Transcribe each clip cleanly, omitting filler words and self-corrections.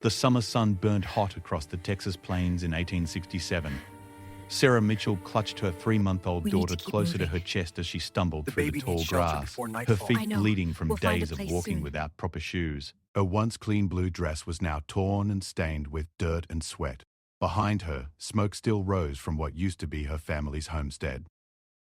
The summer sun burned hot across the Texas plains in 1867. Sarah Mitchell clutched her 3-month-old We need daughter to keep closer to moving. her chest as she stumbled The through the baby tall needs shelter grass, before her nightfall. feet I know. bleeding from We'll find days a of place walking soon. without proper shoes. Her once clean blue dress was now torn and stained with dirt and sweat. Behind her, smoke still rose from what used to be her family's homestead.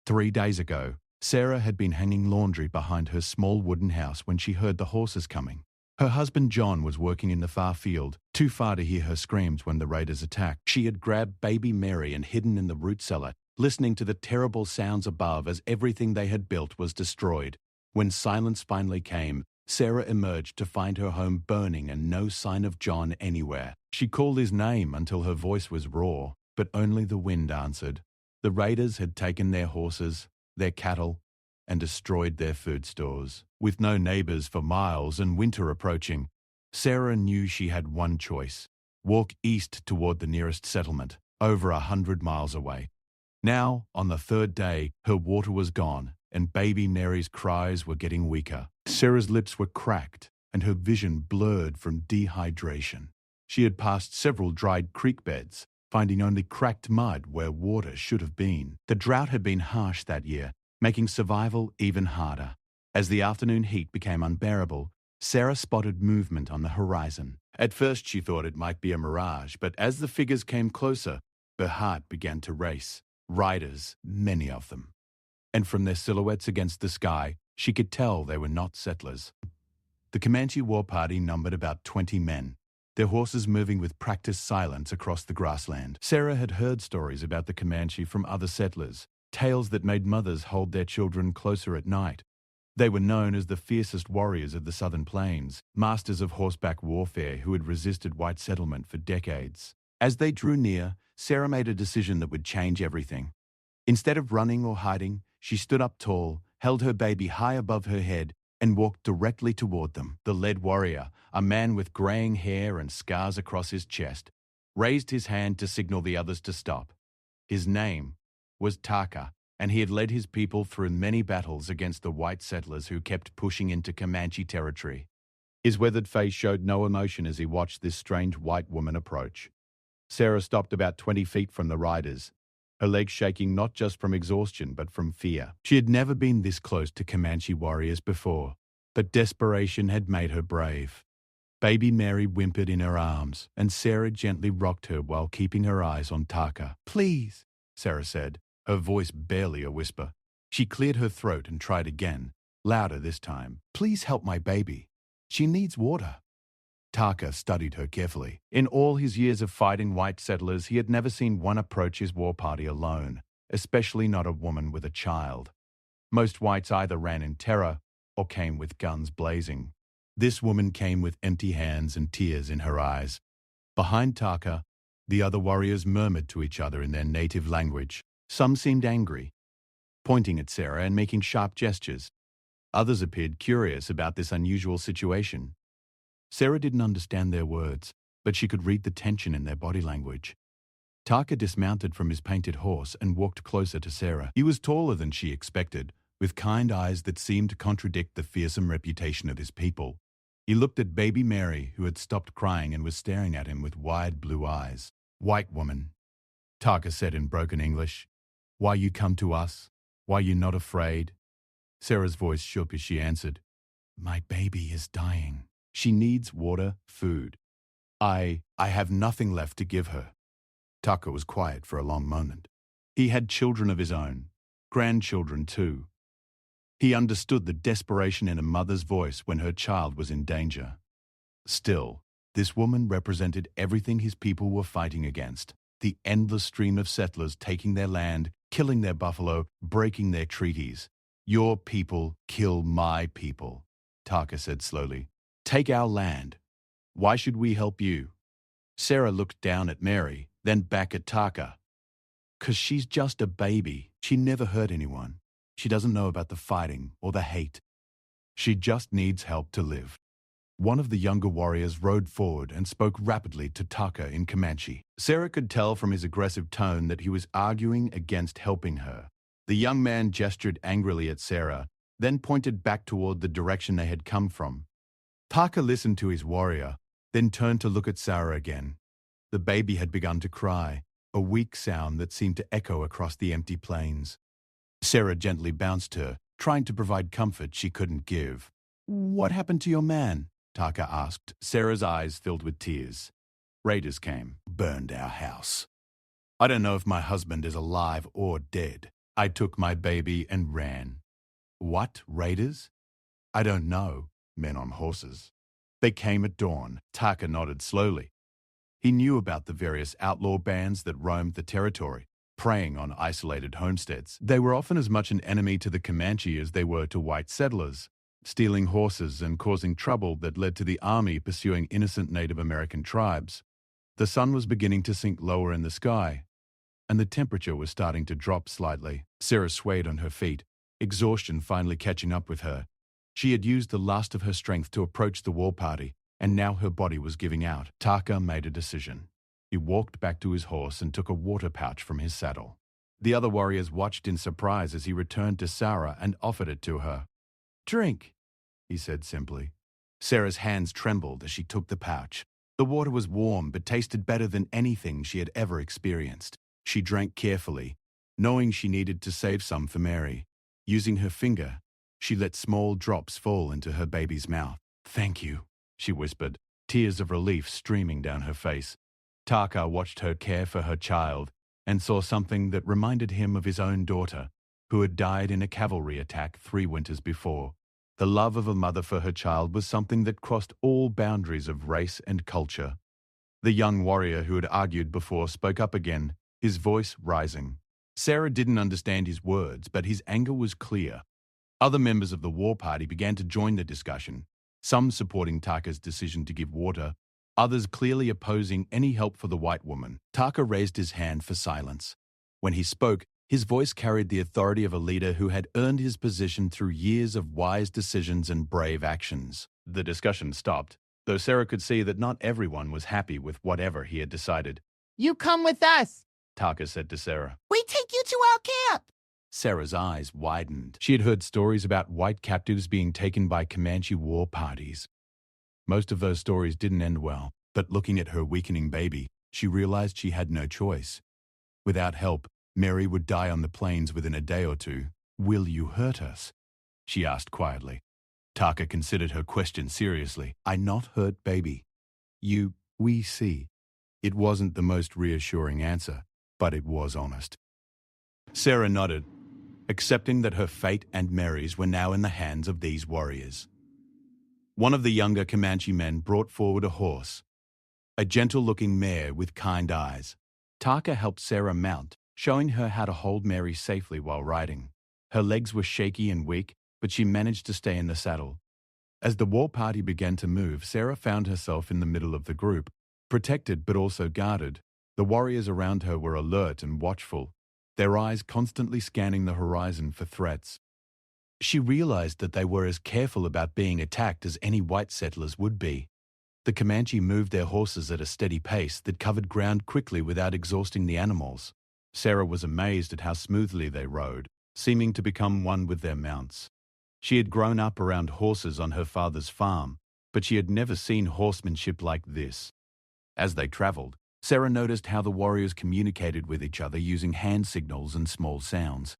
3 days ago, Sarah had been hanging laundry behind her small wooden house when she heard the horses coming. Her husband John was working in the far field, too far to hear her screams when the raiders attacked. She had grabbed baby Mary and hidden in the root cellar, listening to the terrible sounds above as everything they had built was destroyed. When silence finally came, Sarah emerged to find her home burning and no sign of John anywhere. She called his name until her voice was raw, but only the wind answered. The raiders had taken their horses, their cattle, and destroyed their food stores. With no neighbors for miles and winter approaching, Sarah knew she had one choice: walk east toward the nearest settlement, over 100 miles away. Now, on the 3rd day, her water was gone, and baby Mary's cries were getting weaker. Sarah's lips were cracked, and her vision blurred from dehydration. She had passed several dried creek beds, finding only cracked mud where water should have been. The drought had been harsh that year, making survival even harder. As the afternoon heat became unbearable, Sarah spotted movement on the horizon. At first she thought it might be a mirage, but as the figures came closer, her heart began to race. Riders, many of them. And from their silhouettes against the sky, she could tell they were not settlers. The Comanche war party numbered about 20 men, their horses moving with practiced silence across the grassland. Sarah had heard stories about the Comanche from other settlers, tales that made mothers hold their children closer at night. They were known as the fiercest warriors of the southern plains, masters of horseback warfare who had resisted white settlement for decades. As they drew near, Sarah made a decision that would change everything. Instead of running or hiding, she stood up tall, held her baby high above her head, and walked directly toward them. The lead warrior, a man with graying hair and scars across his chest, raised his hand to signal the others to stop. His name was Taka, and he had led his people through many battles against the white settlers who kept pushing into Comanche territory. His weathered face showed no emotion as he watched this strange white woman approach. Sarah stopped about 20 feet from the riders, her legs shaking not just from exhaustion but from fear. She had never been this close to Comanche warriors before, but desperation had made her brave. Baby Mary whimpered in her arms, and Sarah gently rocked her while keeping her eyes on Taka. "Please," Sarah said, her voice barely a whisper. She cleared her throat and tried again, louder this time. "Please help my baby. She needs water." Taka studied her carefully. In all his years of fighting white settlers, he had never seen one approach his war party alone, especially not a woman with a child. Most whites either ran in terror or came with guns blazing. This woman came with empty hands and tears in her eyes. Behind Taka, the other warriors murmured to each other in their native language. Some seemed angry, pointing at Sarah and making sharp gestures. Others appeared curious about this unusual situation. Sarah didn't understand their words, but she could read the tension in their body language. Taka dismounted from his painted horse and walked closer to Sarah. He was taller than she expected, with kind eyes that seemed to contradict the fearsome reputation of his people. He looked at baby Mary, who had stopped crying and was staring at him with wide blue eyes. "White woman," Taka said in broken English, "why you come to us? Why you not afraid?" Sarah's voice shook as she answered, "My baby is dying. She needs water, food. I have nothing left to give her." Taka was quiet for a long moment. He had children of his own, grandchildren too. He understood the desperation in a mother's voice when her child was in danger. Still, this woman represented everything his people were fighting against: the endless stream of settlers taking their land, killing their buffalo, breaking their treaties. "Your people kill my people," Taka said slowly. "Take our land. Why should we help you?" Sarah looked down at Mary, then back at Taka. "'Cause she's just a baby. She never hurt anyone. She doesn't know about the fighting or the hate. She just needs help to live." One of the younger warriors rode forward and spoke rapidly to Taka in Comanche. Sarah could tell from his aggressive tone that he was arguing against helping her. The young man gestured angrily at Sarah, then pointed back toward the direction they had come from. Taka listened to his warrior, then turned to look at Sarah again. The baby had begun to cry, a weak sound that seemed to echo across the empty plains. Sarah gently bounced her, trying to provide comfort she couldn't give. "What happened to your man?" Taka asked, Sarah's eyes filled with tears. "Raiders came, burned our house. I don't know if my husband is alive or dead. I took my baby and ran." "What, raiders?" "I don't know. Men on horses. They came at dawn." Taka nodded slowly. He knew about the various outlaw bands that roamed the territory, preying on isolated homesteads. They were often as much an enemy to the Comanche as they were to white settlers, stealing horses and causing trouble that led to the army pursuing innocent Native American tribes. The sun was beginning to sink lower in the sky, and the temperature was starting to drop slightly. Sarah swayed on her feet, exhaustion finally catching up with her. She had used the last of her strength to approach the war party, and now her body was giving out. Taka made a decision. He walked back to his horse and took a water pouch from his saddle. The other warriors watched in surprise as he returned to Sarah and offered it to her. "Drink," he said simply. Sarah's hands trembled as she took the pouch. The water was warm but tasted better than anything she had ever experienced. She drank carefully, knowing she needed to save some for Mary. Using her finger, she let small drops fall into her baby's mouth. "Thank you," she whispered, tears of relief streaming down her face. Taka watched her care for her child and saw something that reminded him of his own daughter, who had died in a cavalry attack 3 winters before. The love of a mother for her child was something that crossed all boundaries of race and culture. The young warrior who had argued before spoke up again, his voice rising. Sarah didn't understand his words, but his anger was clear. Other members of the war party began to join the discussion, some supporting Taka's decision to give water, others clearly opposing any help for the white woman. Taka raised his hand for silence. When he spoke, his voice carried the authority of a leader who had earned his position through years of wise decisions and brave actions. The discussion stopped, though Sarah could see that not everyone was happy with whatever he had decided. "You come with us," Taka said to Sarah. "We take you to our camp." Sarah's eyes widened. She had heard stories about white captives being taken by Comanche war parties. Most of those stories didn't end well, but looking at her weakening baby, she realized she had no choice. Without help, Mary would die on the plains within a day or two. "Will you hurt us?" she asked quietly. Taka considered her question seriously. "I not hurt baby. We see." It wasn't the most reassuring answer, but it was honest. Sarah nodded, accepting that her fate and Mary's were now in the hands of these warriors. One of the younger Comanche men brought forward a horse, a gentle-looking mare with kind eyes. Taka helped Sarah mount, showing her how to hold Mary safely while riding. Her legs were shaky and weak, but she managed to stay in the saddle. As the war party began to move, Sarah found herself in the middle of the group, protected but also guarded. The warriors around her were alert and watchful, their eyes constantly scanning the horizon for threats. She realized that they were as careful about being attacked as any white settlers would be. The Comanche moved their horses at a steady pace that covered ground quickly without exhausting the animals. Sarah was amazed at how smoothly they rode, seeming to become one with their mounts. She had grown up around horses on her father's farm, but she had never seen horsemanship like this. As they traveled, Sarah noticed how the warriors communicated with each other using hand signals and small sounds.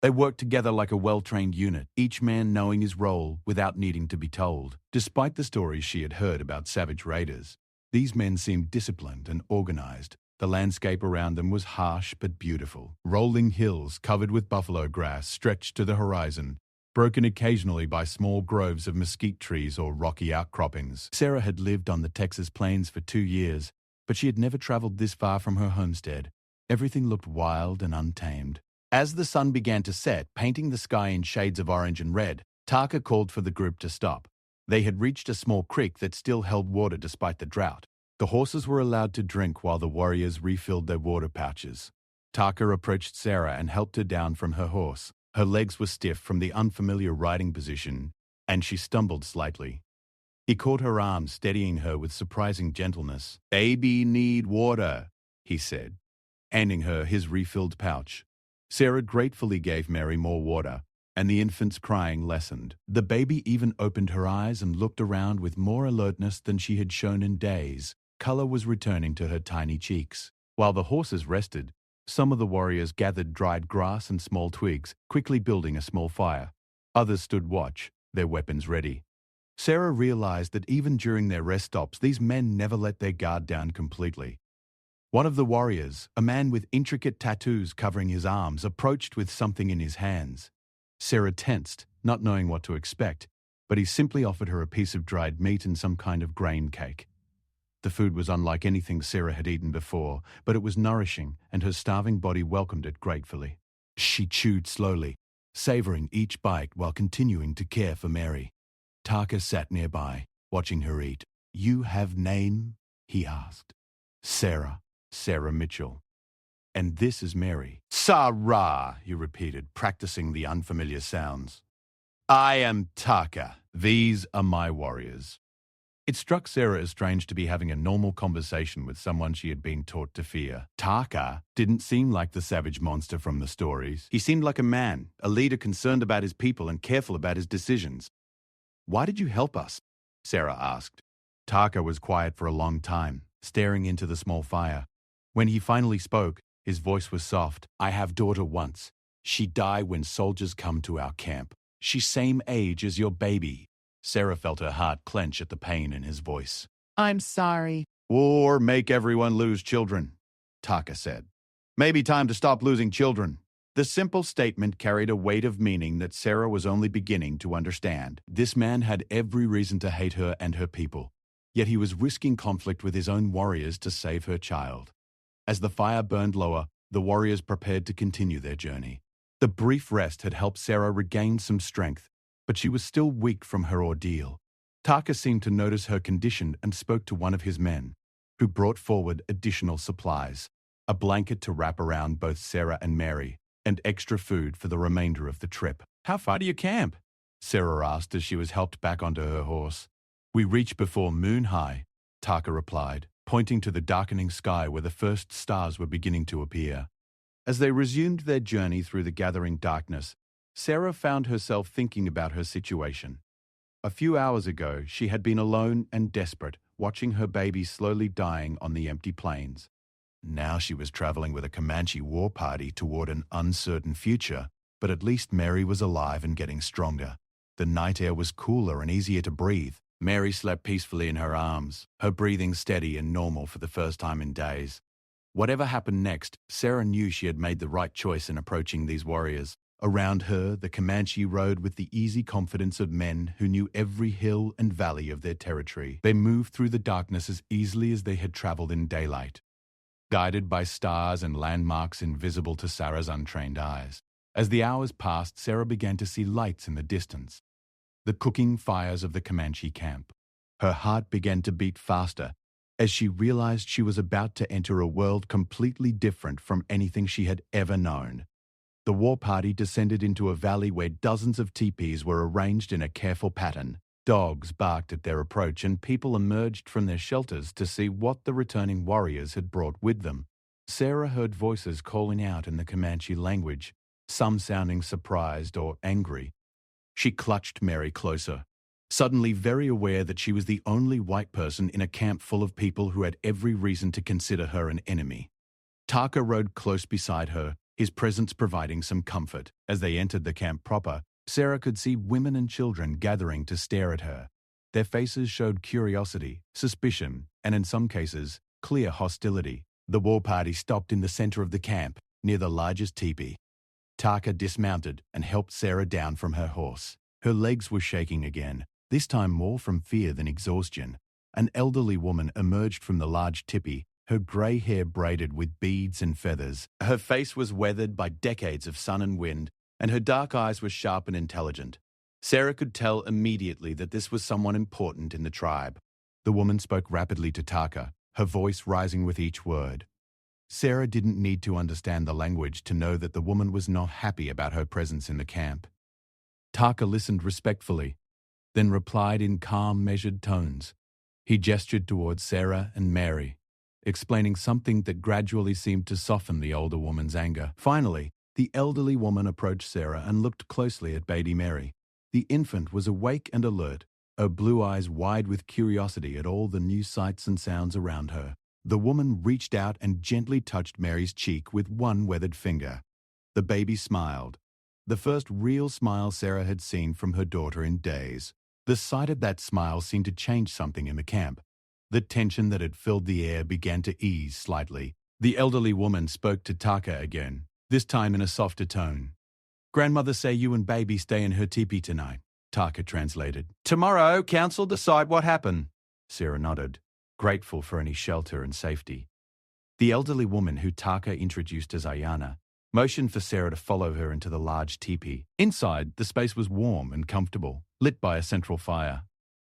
They worked together like a well-trained unit, each man knowing his role without needing to be told. Despite the stories she had heard about savage raiders, these men seemed disciplined and organized. The landscape around them was harsh but beautiful. Rolling hills covered with buffalo grass stretched to the horizon, broken occasionally by small groves of mesquite trees or rocky outcroppings. Sarah had lived on the Texas plains for 2 years, but she had never traveled this far from her homestead. Everything looked wild and untamed. As the sun began to set, painting the sky in shades of orange and red, Taka called for the group to stop. They had reached a small creek that still held water despite the drought. The horses were allowed to drink while the warriors refilled their water pouches. Taka approached Sarah and helped her down from her horse. Her legs were stiff from the unfamiliar riding position, and she stumbled slightly. He caught her arm, steadying her with surprising gentleness. "Baby need water," he said, handing her his refilled pouch. Sarah gratefully gave Mary more water, and the infant's crying lessened. The baby even opened her eyes and looked around with more alertness than she had shown in days. Color was returning to her tiny cheeks. While the horses rested, some of the warriors gathered dried grass and small twigs, quickly building a small fire. Others stood watch, their weapons ready. Sarah realized that even during their rest stops, these men never let their guard down completely. One of the warriors, a man with intricate tattoos covering his arms, approached with something in his hands. Sarah tensed, not knowing what to expect, but he simply offered her a piece of dried meat and some kind of grain cake. The food was unlike anything Sarah had eaten before, but it was nourishing, and her starving body welcomed it gratefully. She chewed slowly, savoring each bite while continuing to care for Mary. Taka sat nearby, watching her eat. "You have name?" he asked. Sarah Mitchell. "And this is Mary." "Sarah," he repeated, practicing the unfamiliar sounds. "I am Taka. These are my warriors." It struck Sarah as strange to be having a normal conversation with someone she had been taught to fear. Taka didn't seem like the savage monster from the stories. He seemed like a man, a leader concerned about his people and careful about his decisions. "Why did you help us?" Sarah asked. Taka was quiet for a long time, staring into the small fire. When he finally spoke, his voice was soft. "I have daughter once. She die when soldiers come to our camp. She same age as your baby." Sarah felt her heart clench at the pain in his voice. I'm sorry. "War make everyone lose children," Taka said. "Maybe time to stop losing children." The simple statement carried a weight of meaning that Sarah was only beginning to understand. This man had every reason to hate her and her people, yet he was risking conflict with his own warriors to save her child. As the fire burned lower, the warriors prepared to continue their journey. The brief rest had helped Sarah regain some strength, but she was still weak from her ordeal. Taka seemed to notice her condition and spoke to one of his men, who brought forward additional supplies, a blanket to wrap around both Sarah and Mary, and extra food for the remainder of the trip. "How far do you camp?" Sarah asked as she was helped back onto her horse. "We reach before moon high," Taka replied, pointing to the darkening sky where the first stars were beginning to appear. As they resumed their journey through the gathering darkness, Sarah found herself thinking about her situation. A few hours ago, she had been alone and desperate, watching her baby slowly dying on the empty plains. Now she was traveling with a Comanche war party toward an uncertain future, but at least Mary was alive and getting stronger. The night air was cooler and easier to breathe. Mary slept peacefully in her arms, her breathing steady and normal for the first time in days. Whatever happened next, Sarah knew she had made the right choice in approaching these warriors. Around her, the Comanche rode with the easy confidence of men who knew every hill and valley of their territory. They moved through the darkness as easily as they had traveled in daylight, guided by stars and landmarks invisible to Sarah's untrained eyes. As the hours passed, Sarah began to see lights in the distance, the cooking fires of the Comanche camp. Her heart began to beat faster as she realized she was about to enter a world completely different from anything she had ever known. The war party descended into a valley where dozens of teepees were arranged in a careful pattern. Dogs barked at their approach and people emerged from their shelters to see what the returning warriors had brought with them. Sarah heard voices calling out in the Comanche language, some sounding surprised or angry. She clutched Mary closer, suddenly very aware that she was the only white person in a camp full of people who had every reason to consider her an enemy. Taka rode close beside her, his presence providing some comfort. As they entered the camp proper, Sarah could see women and children gathering to stare at her. Their faces showed curiosity, suspicion, and in some cases, clear hostility. The war party stopped in the center of the camp, near the largest teepee. Taka dismounted and helped Sarah down from her horse. Her legs were shaking again, this time more from fear than exhaustion. An elderly woman emerged from the large teepee, her grey hair braided with beads and feathers. Her face was weathered by decades of sun and wind, and her dark eyes were sharp and intelligent. Sarah could tell immediately that this was someone important in the tribe. The woman spoke rapidly to Taka, her voice rising with each word. Sarah didn't need to understand the language to know that the woman was not happy about her presence in the camp. Taka listened respectfully, then replied in calm, measured tones. He gestured towards Sarah and Mary, explaining something that gradually seemed to soften the older woman's anger. Finally, The elderly woman approached Sarah and looked closely at baby Mary. The infant was awake and alert, her blue eyes wide with curiosity at all the new sights and sounds around her. The woman reached out and gently touched Mary's cheek with one weathered finger. The baby smiled. The first real smile Sarah had seen from her daughter in days. The sight of that smile seemed to change something in the camp. The tension that had filled the air began to ease slightly. The elderly woman spoke to Taka again, this time in a softer tone. "Grandmother say you and baby stay in her teepee tonight," Taka translated. "Tomorrow, council decide what happened." Sarah nodded, grateful for any shelter and safety. The elderly woman, who Taka introduced as Ayana, motioned for Sarah to follow her into the large teepee. Inside, the space was warm and comfortable, lit by a central fire.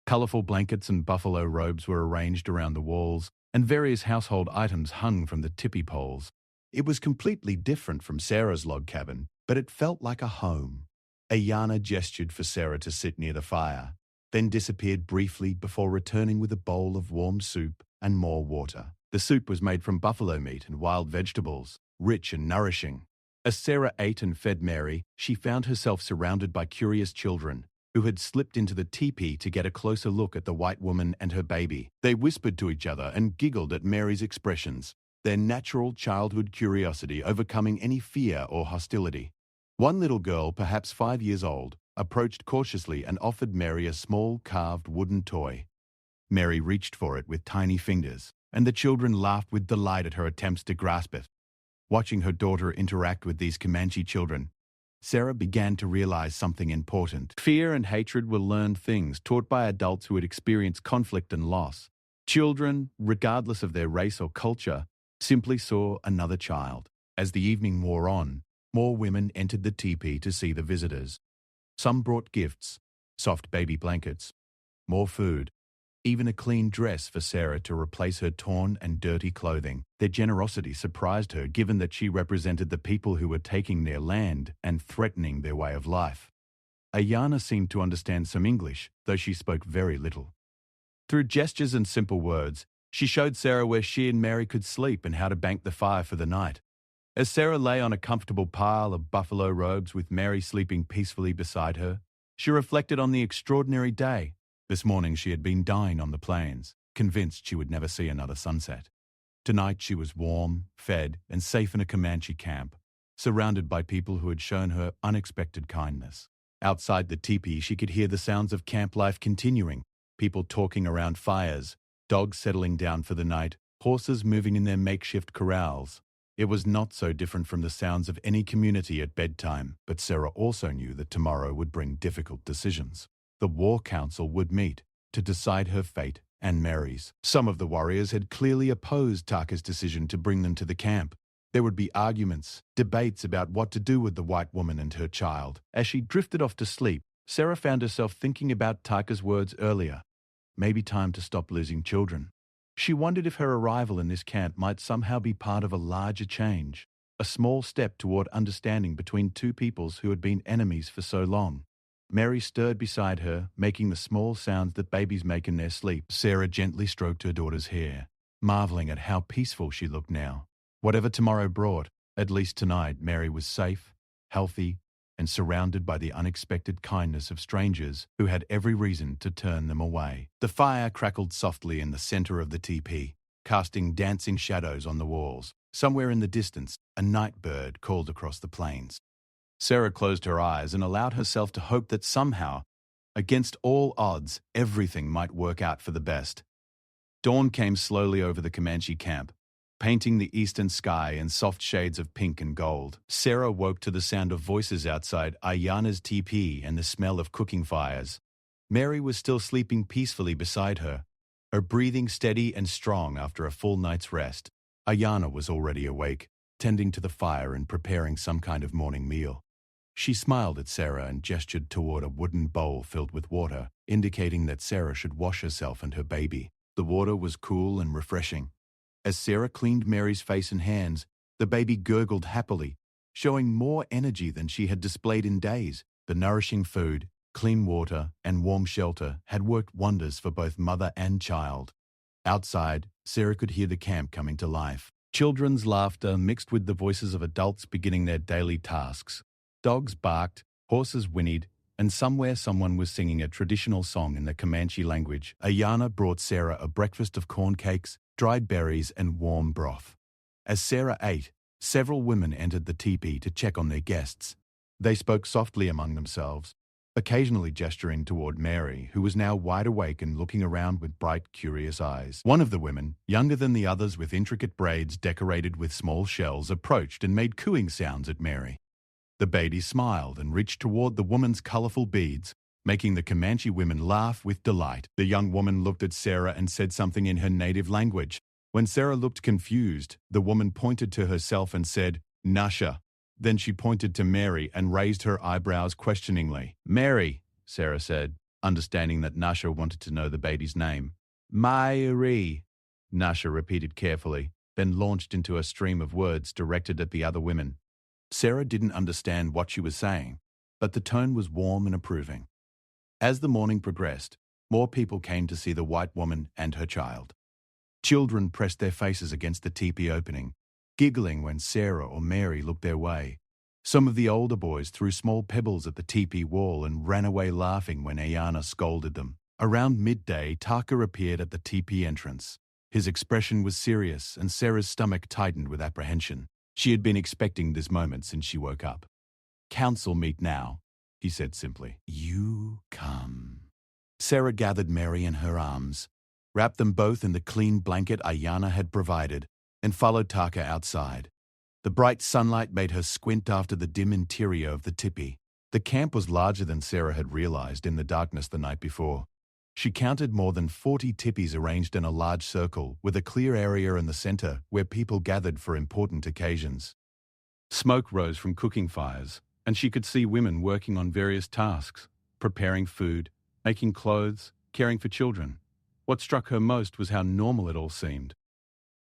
Colourful blankets and buffalo robes were arranged around the walls, and various household items hung from the tippy poles. It was completely different from Sarah's log cabin, but it felt like a home. Ayana gestured for Sarah to sit near the fire, then disappeared briefly before returning with a bowl of warm soup and more water. The soup was made from buffalo meat and wild vegetables, rich and nourishing. As Sarah ate and fed Mary, she found herself surrounded by curious children who had slipped into the teepee to get a closer look at the white woman and her baby. They whispered to each other and giggled at Mary's expressions, their natural childhood curiosity overcoming any fear or hostility. One little girl, perhaps 5 years old, approached cautiously and offered Mary a small carved wooden toy. Mary reached for it with tiny fingers, and the children laughed with delight at her attempts to grasp it. Watching her daughter interact with these Comanche children, Sarah began to realize something important. Fear and hatred were learned things taught by adults who had experienced conflict and loss. Children, regardless of their race or culture, simply saw another child. As the evening wore on, more women entered the teepee to see the visitors. Some brought gifts, soft baby blankets, more food, even a clean dress for Sarah to replace her torn and dirty clothing. Their generosity surprised her, given that she represented the people who were taking their land and threatening their way of life. Ayana seemed to understand some English, though she spoke very little. Through gestures and simple words, she showed Sarah where she and Mary could sleep and how to bank the fire for the night. As Sarah lay on a comfortable pile of buffalo robes with Mary sleeping peacefully beside her, she reflected on the extraordinary day. This morning she had been dying on the plains, convinced she would never see another sunset. Tonight she was warm, fed, and safe in a Comanche camp, surrounded by people who had shown her unexpected kindness. Outside the teepee, she could hear the sounds of camp life continuing, people talking around fires, dogs settling down for the night, horses moving in their makeshift corrals. It was not so different from the sounds of any community at bedtime, but Sarah also knew that tomorrow would bring difficult decisions. The war council would meet to decide her fate and Mary's. Some of the warriors had clearly opposed Taka's decision to bring them to the camp. There would be arguments, debates about what to do with the white woman and her child. As she drifted off to sleep, Sarah found herself thinking about Taka's words earlier. Maybe time to stop losing children. She wondered if her arrival in this camp might somehow be part of a larger change, a small step toward understanding between two peoples who had been enemies for so long. Mary stirred beside her, making the small sounds that babies make in their sleep. Sarah gently stroked her daughter's hair, marveling at how peaceful she looked now. Whatever tomorrow brought, at least tonight Mary was safe, healthy, and surrounded by the unexpected kindness of strangers who had every reason to turn them away. The fire crackled softly in the center of the teepee, casting dancing shadows on the walls. Somewhere in the distance, a night bird called across the plains. Sarah closed her eyes and allowed herself to hope that somehow, against all odds, everything might work out for the best. Dawn came slowly over the Comanche camp, painting the eastern sky in soft shades of pink and gold. Sarah woke to the sound of voices outside Ayana's teepee and the smell of cooking fires. Mary was still sleeping peacefully beside her, her breathing steady and strong after a full night's rest. Ayana was already awake, tending to the fire and preparing some kind of morning meal. She smiled at Sarah and gestured toward a wooden bowl filled with water, indicating that Sarah should wash herself and her baby. The water was cool and refreshing. As Sarah cleaned Mary's face and hands, the baby gurgled happily, showing more energy than she had displayed in days. The nourishing food, clean water, and warm shelter had worked wonders for both mother and child. Outside, Sarah could hear the camp coming to life. Children's laughter mixed with the voices of adults beginning their daily tasks. Dogs barked, horses whinnied, and somewhere someone was singing a traditional song in the Comanche language. Ayana brought Sarah a breakfast of corn cakes, dried berries, and warm broth. As Sarah ate, several women entered the teepee to check on their guests. They spoke softly among themselves, occasionally gesturing toward Mary, who was now wide awake and looking around with bright, curious eyes. One of the women, younger than the others with intricate braids decorated with small shells, approached and made cooing sounds at Mary. The baby smiled and reached toward the woman's colorful beads, making the Comanche women laugh with delight. The young woman looked at Sarah and said something in her native language. When Sarah looked confused, the woman pointed to herself and said, "Nasha." Then she pointed to Mary and raised her eyebrows questioningly. "Mary," Sarah said, understanding that Nasha wanted to know the baby's name. "Mary," Nasha repeated carefully, then launched into a stream of words directed at the other women. Sarah didn't understand what she was saying, but the tone was warm and approving. As the morning progressed, more people came to see the white woman and her child. Children pressed their faces against the teepee opening, giggling when Sarah or Mary looked their way. Some of the older boys threw small pebbles at the teepee wall and ran away laughing when Ayana scolded them. Around midday, Taka appeared at the teepee entrance. His expression was serious and Sarah's stomach tightened with apprehension. She had been expecting this moment since she woke up. "Council meet now," he said simply. "You come." Sarah gathered Mary in her arms, wrapped them both in the clean blanket Ayana had provided, and followed Taka outside. The bright sunlight made her squint after the dim interior of the teepee. The camp was larger than Sarah had realized in the darkness the night before. She counted more than 40 teepees arranged in a large circle, with a clear area in the center where people gathered for important occasions. Smoke rose from cooking fires, and she could see women working on various tasks, preparing food, making clothes, caring for children. What struck her most was how normal it all seemed.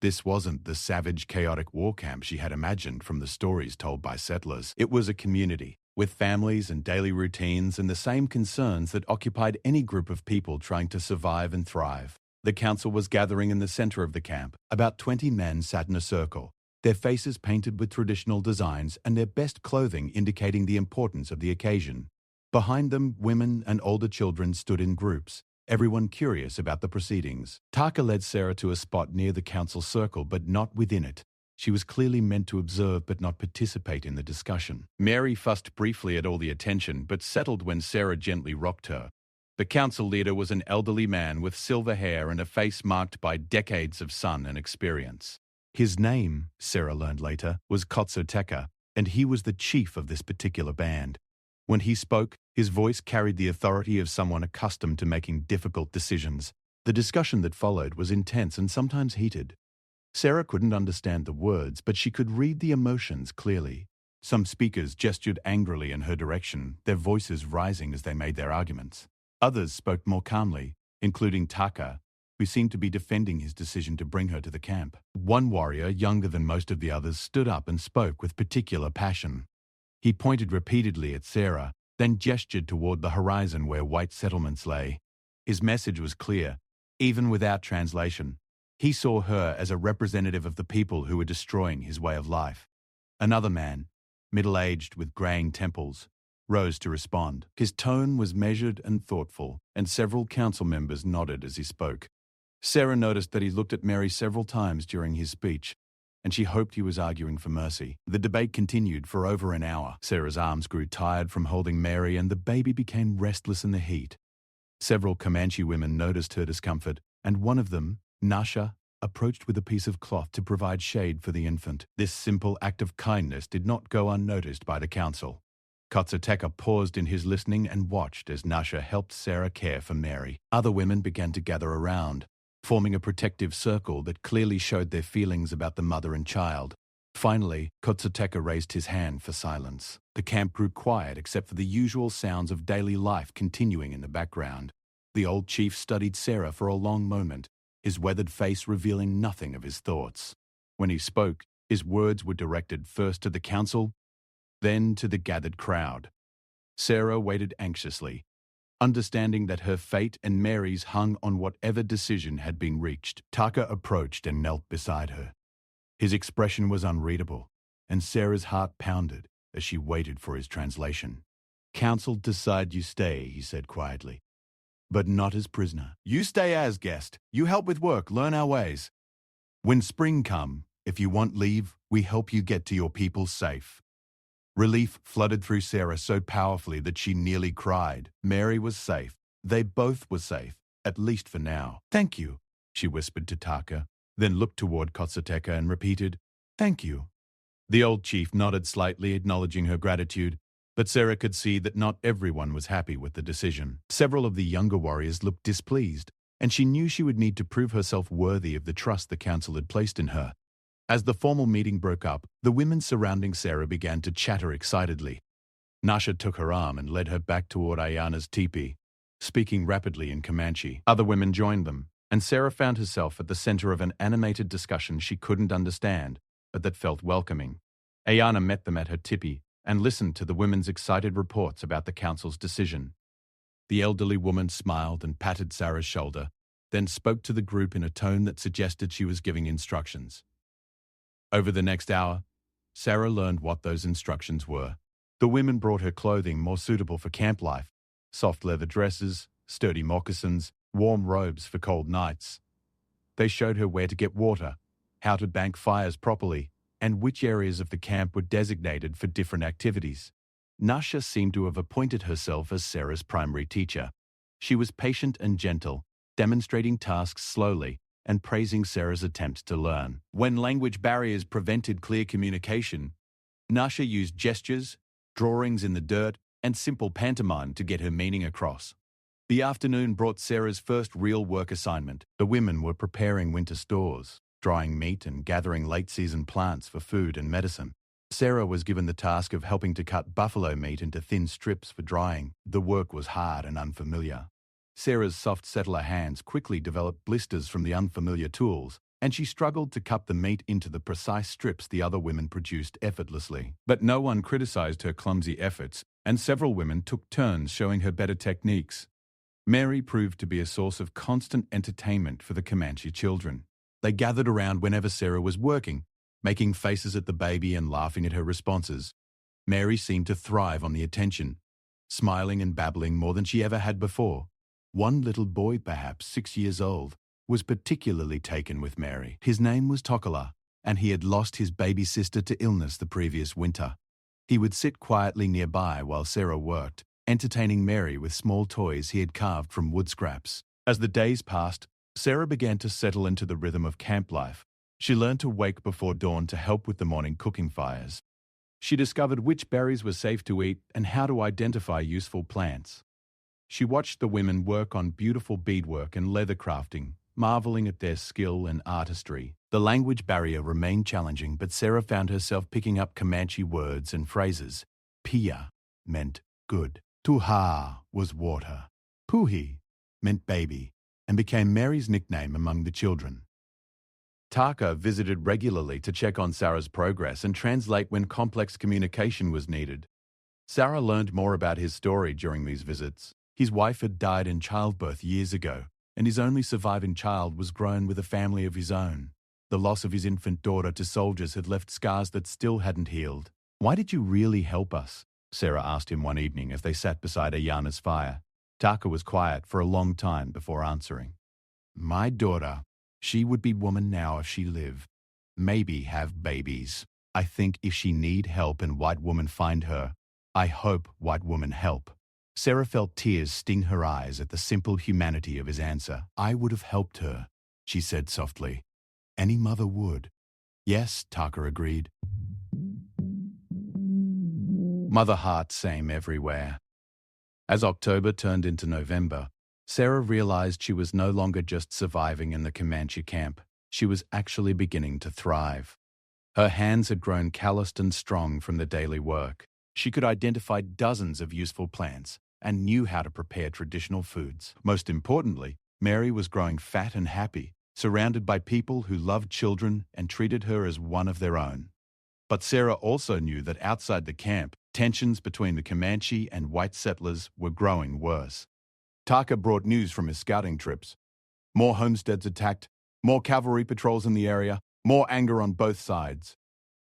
This wasn't the savage, chaotic war camp she had imagined from the stories told by settlers. It was a community, with families and daily routines and the same concerns that occupied any group of people trying to survive and thrive. The council was gathering in the center of the camp. About 20 men sat in a circle, their faces painted with traditional designs and their best clothing indicating the importance of the occasion. Behind them, women and older children stood in groups, everyone curious about the proceedings. Taka led Sarah to a spot near the council circle, but not within it. She was clearly meant to observe but not participate in the discussion. Mary fussed briefly at all the attention, but settled when Sarah gently rocked her. The council leader was an elderly man with silver hair and a face marked by decades of sun and experience. His name, Sarah learned later, was Kotsoteka, and he was the chief of this particular band. When he spoke, his voice carried the authority of someone accustomed to making difficult decisions. The discussion that followed was intense and sometimes heated. Sarah couldn't understand the words, but she could read the emotions clearly. Some speakers gestured angrily in her direction, their voices rising as they made their arguments. Others spoke more calmly, including Taka, who seemed to be defending his decision to bring her to the camp. One warrior, younger than most of the others, stood up and spoke with particular passion. He pointed repeatedly at Sarah, then gestured toward the horizon where white settlements lay. His message was clear, even without translation. He saw her as a representative of the people who were destroying his way of life. Another man, middle-aged with graying temples, rose to respond. His tone was measured and thoughtful, and several council members nodded as he spoke. Sarah noticed that he looked at Mary several times during his speech, and she hoped he was arguing for mercy. The debate continued for over an hour. Sarah's arms grew tired from holding Mary, and the baby became restless in the heat. Several Comanche women noticed her discomfort, and one of them, Nasha, approached with a piece of cloth to provide shade for the infant. This simple act of kindness did not go unnoticed by the council. Kotsoteka paused in his listening and watched as Nasha helped Sarah care for Mary. Other women began to gather around, forming a protective circle that clearly showed their feelings about the mother and child. Finally, Kotsoteka raised his hand for silence. The camp grew quiet except for the usual sounds of daily life continuing in the background. The old chief studied Sarah for a long moment, his weathered face revealing nothing of his thoughts. When he spoke, his words were directed first to the council, then to the gathered crowd. Sarah waited anxiously, understanding that her fate and Mary's hung on whatever decision had been reached. Taka approached and knelt beside her. His expression was unreadable, and Sarah's heart pounded as she waited for his translation. "Council decide you stay," he said quietly, "but not as prisoner. You stay as guest. You help with work, learn our ways. When spring come, if you want leave, we help you get to your people safe." Relief flooded through Sarah so powerfully that she nearly cried. Mary was safe. They both were safe, at least for now. "Thank you," she whispered to Taka, then looked toward Kotsuteka and repeated, "Thank you." The old chief nodded slightly, acknowledging her gratitude, but Sarah could see that not everyone was happy with the decision. Several of the younger warriors looked displeased, and she knew she would need to prove herself worthy of the trust the council had placed in her. As the formal meeting broke up, the women surrounding Sarah began to chatter excitedly. Nasha took her arm and led her back toward Ayana's teepee, speaking rapidly in Comanche. Other women joined them, and Sarah found herself at the center of an animated discussion she couldn't understand, but that felt welcoming. Ayana met them at her tipi and listened to the women's excited reports about the council's decision. The elderly woman smiled and patted Sarah's shoulder, then spoke to the group in a tone that suggested she was giving instructions. Over the next hour, Sarah learned what those instructions were. The women brought her clothing more suitable for camp life: soft leather dresses, sturdy moccasins, warm robes for cold nights. They showed her where to get water, how to bank fires properly, and which areas of the camp were designated for different activities. Nasha seemed to have appointed herself as Sarah's primary teacher. She was patient and gentle, demonstrating tasks slowly and praising Sarah's attempts to learn. When language barriers prevented clear communication, Nasha used gestures, drawings in the dirt, and simple pantomime to get her meaning across. The afternoon brought Sarah's first real work assignment. The women were preparing winter stores, drying meat and gathering late-season plants for food and medicine. Sarah was given the task of helping to cut buffalo meat into thin strips for drying. The work was hard and unfamiliar. Sarah's soft settler hands quickly developed blisters from the unfamiliar tools, and she struggled to cut the meat into the precise strips the other women produced effortlessly. But no one criticized her clumsy efforts, and several women took turns showing her better techniques. Mary proved to be a source of constant entertainment for the Comanche children. They gathered around whenever Sarah was working, making faces at the baby and laughing at her responses. Mary seemed to thrive on the attention, smiling and babbling more than she ever had before. One little boy, perhaps 6 years old, was particularly taken with Mary. His name was Tokola, and he had lost his baby sister to illness the previous winter. He would sit quietly nearby while Sarah worked, entertaining Mary with small toys he had carved from wood scraps. As the days passed, Sarah began to settle into the rhythm of camp life. She learned to wake before dawn to help with the morning cooking fires. She discovered which berries were safe to eat and how to identify useful plants. She watched the women work on beautiful beadwork and leather crafting, marveling at their skill and artistry. The language barrier remained challenging, but Sarah found herself picking up Comanche words and phrases. Pia meant good. Tuha was water. Puhi meant baby, and became Mary's nickname among the children. Taka visited regularly to check on Sarah's progress and translate when complex communication was needed. Sarah learned more about his story during these visits. His wife had died in childbirth years ago, and his only surviving child was grown with a family of his own. The loss of his infant daughter to soldiers had left scars that still hadn't healed. "Why did you really help us?" Sarah asked him one evening as they sat beside Ayana's fire. Taka was quiet for a long time before answering. "My daughter, she would be woman now if she lived. Maybe have babies. I think if she need help and white woman find her, I hope white woman help." Sarah felt tears sting her eyes at the simple humanity of his answer. "I would have helped her," she said softly. "Any mother would." "Yes," Taka agreed. Mother heart same everywhere. As October turned into November, Sarah realized she was no longer just surviving in the Comanche camp. She was actually beginning to thrive. Her hands had grown calloused and strong from the daily work. She could identify dozens of useful plants and knew how to prepare traditional foods. Most importantly, Mary was growing fat and happy, surrounded by people who loved children and treated her as one of their own. But Sarah also knew that outside the camp, tensions between the Comanche and white settlers were growing worse. Taka brought news from his scouting trips. More homesteads attacked, more cavalry patrols in the area, More anger on both sides.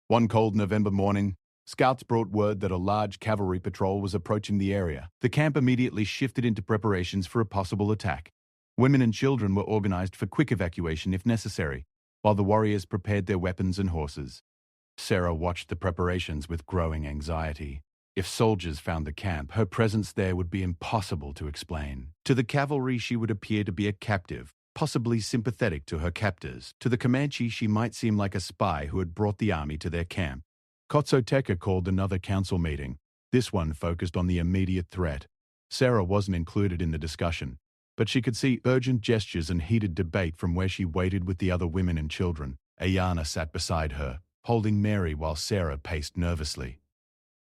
One cold November morning, scouts brought word that a large cavalry patrol was approaching the area. The camp immediately shifted into preparations for a possible attack. Women and children were organized for quick evacuation if necessary, while the warriors prepared their weapons and horses. Sarah watched the preparations with growing anxiety. If soldiers found the camp, her presence there would be impossible to explain. To the cavalry, she would appear to be a captive, possibly sympathetic to her captors. To the Comanche, she might seem like a spy who had brought the army to their camp. Kotsoteka called another council meeting. This one focused on the immediate threat. Sarah wasn't included in the discussion, but she could see urgent gestures and heated debate from where she waited with the other women and children. Ayana sat beside her, holding Mary while Sarah paced nervously.